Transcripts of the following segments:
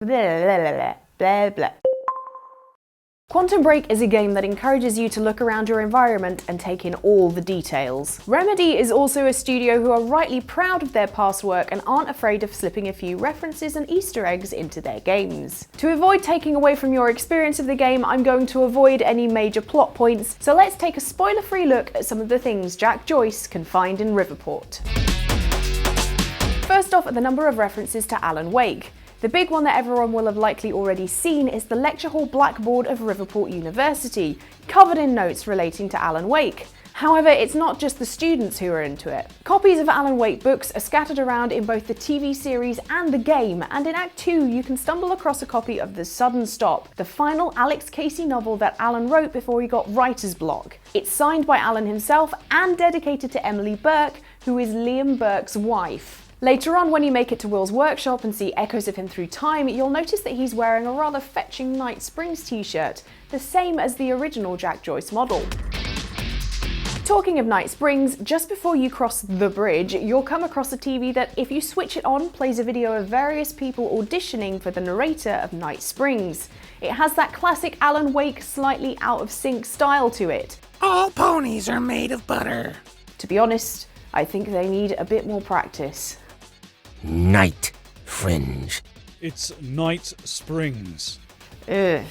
Blah, blah, blah, blah, blah. Quantum Break is a game that encourages you to look around your environment and take in all the details. Remedy is also a studio who are rightly proud of their past work and aren't afraid of slipping a few references and Easter eggs into their games. To avoid taking away from your experience of the game, I'm going to avoid any major plot points, so let's take a spoiler-free look at some of the things Jack Joyce can find in Riverport. First off are the number of references to Alan Wake. The big one that everyone will have likely already seen is the lecture hall blackboard of Riverport University, covered in notes relating to Alan Wake. However, it's not just the students who are into it. Copies of Alan Wake books are scattered around in both the TV series and the game, and in Act 2 you can stumble across a copy of The Sudden Stop, the final Alex Casey novel that Alan wrote before he got writer's block. It's signed by Alan himself and dedicated to Emily Burke, who is Liam Burke's wife. Later on, when you make it to Will's workshop and see echoes of him through time, you'll notice that he's wearing a rather fetching Night Springs t-shirt, the same as the original Jack Joyce model. Talking of Night Springs, just before you cross the bridge, you'll come across a TV that, if you switch it on, plays a video of various people auditioning for the narrator of Night Springs. It has that classic Alan Wake slightly out of sync style to it. All ponies are made of butter. To be honest, I think they need a bit more practice. Night Fringe. It's Night Springs. Ugh.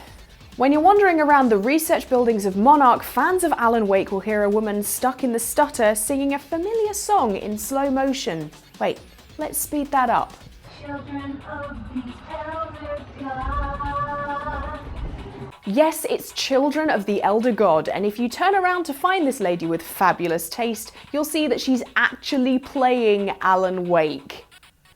When you're wandering around the research buildings of Monarch, fans of Alan Wake will hear a woman stuck in the stutter singing a familiar song in slow motion. Wait, let's speed that up. Children of the Elder God. Yes, it's Children of the Elder God, and if you turn around to find this lady with fabulous taste, you'll see that she's actually playing Alan Wake.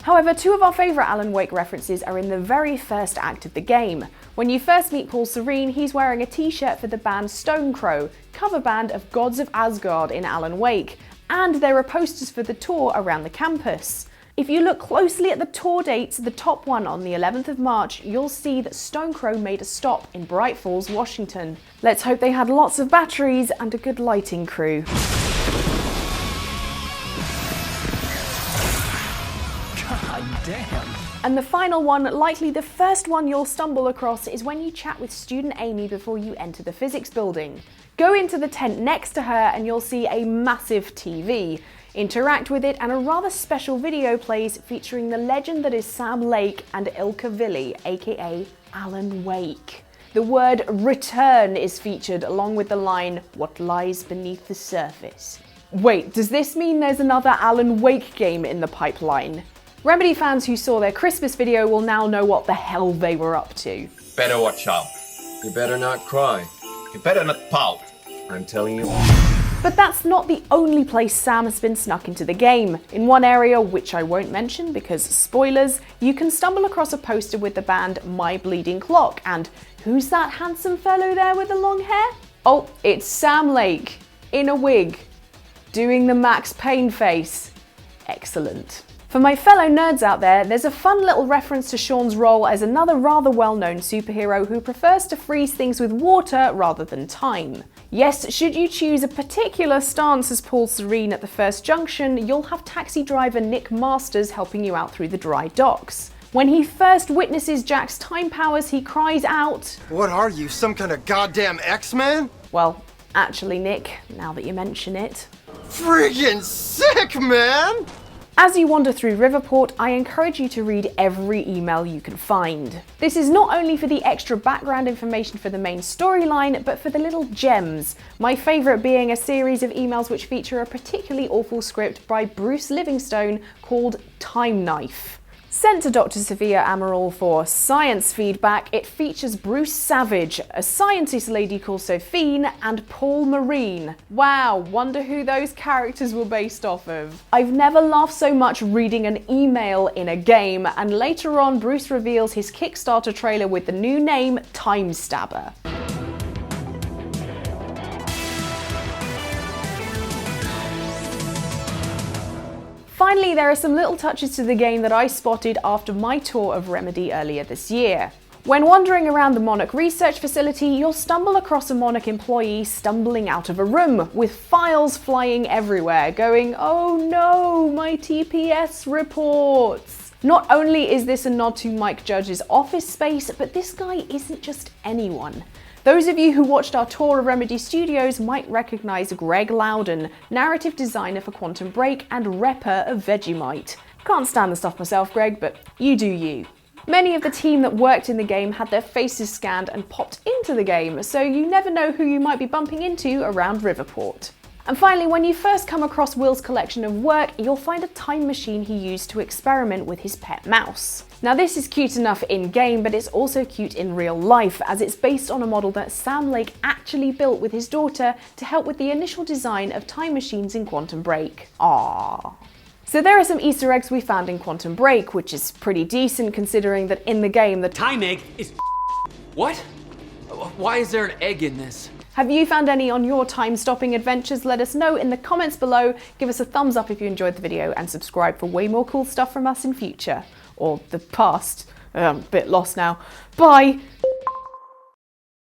However, two of our favourite Alan Wake references are in the very first act of the game. When you first meet Paul Serene, he's wearing a t-shirt for the band Stonecrow, cover band of Gods of Asgard in Alan Wake, and there are posters for the tour around the campus. If you look closely at the tour dates, the top one on the 11th of March, you'll see that Stonecrow made a stop in Bright Falls, Washington. Let's hope they had lots of batteries and a good lighting crew. Damn. And the final one, likely the first one you'll stumble across, is when you chat with student Amy before you enter the physics building. Go into the tent next to her and you'll see a massive TV. Interact with it and a rather special video plays featuring the legend that is Sam Lake and Ilka Villi, aka Alan Wake. The word return is featured along with the line, "What lies beneath the surface." Wait, does this mean there's another Alan Wake game in the pipeline? Remedy fans who saw their Christmas video will now know what the hell they were up to. Better watch out. You better not cry. You better not pout. I'm telling you. But that's not the only place Sam has been snuck into the game. In one area, which I won't mention because spoilers, you can stumble across a poster with the band My Bleeding Clock, and who's that handsome fellow there with the long hair? Oh, it's Sam Lake, in a wig, doing the Max Payne face. Excellent. For my fellow nerds out there, there's a fun little reference to Sean's role as another rather well-known superhero who prefers to freeze things with water rather than time. Yes, should you choose a particular stance as Paul Serene at the first junction, you'll have taxi driver Nick Masters helping you out through the dry docks. When he first witnesses Jack's time powers, he cries out, "What are you, some kind of goddamn X-Men?" Well, actually Nick, now that you mention it. Friggin' sick, man! As you wander through Riverport, I encourage you to read every email you can find. This is not only for the extra background information for the main storyline, but for the little gems. My favourite being a series of emails which feature a particularly awful script by Bruce Livingstone called Time Knife. Sent to Dr. Sophia Amaral for science feedback, it features Bruce Savage, a scientist lady called Sophine, and Paul Marine. Wow, wonder who those characters were based off of. I've never laughed so much reading an email in a game, and later on Bruce reveals his Kickstarter trailer with the new name Time Stabber. Finally, there are some little touches to the game that I spotted after my tour of Remedy earlier this year. When wandering around the Monarch research facility, you'll stumble across a Monarch employee stumbling out of a room, with files flying everywhere, going, "Oh no, my TPS reports." Not only is this a nod to Mike Judge's Office Space, but this guy isn't just anyone. Those of you who watched our tour of Remedy Studios might recognise Greg Loudon, narrative designer for Quantum Break and repper of Vegemite. Can't stand the stuff myself, Greg, but you do you. Many of the team that worked in the game had their faces scanned and popped into the game, so you never know who you might be bumping into around Riverport. And finally, when you first come across Will's collection of work, you'll find a time machine he used to experiment with his pet mouse. Now this is cute enough in-game, but it's also cute in real life, as it's based on a model that Sam Lake actually built with his daughter to help with the initial design of time machines in Quantum Break. Aww. So there are some Easter eggs we found in Quantum Break, which is pretty decent considering that in the game the time egg is what? Why is there an egg in this? Have you found any on your time-stopping adventures? Let us know in the comments below. Give us a thumbs up if you enjoyed the video and subscribe for way more cool stuff from us in future. Or the past. I'm a bit lost now. Bye!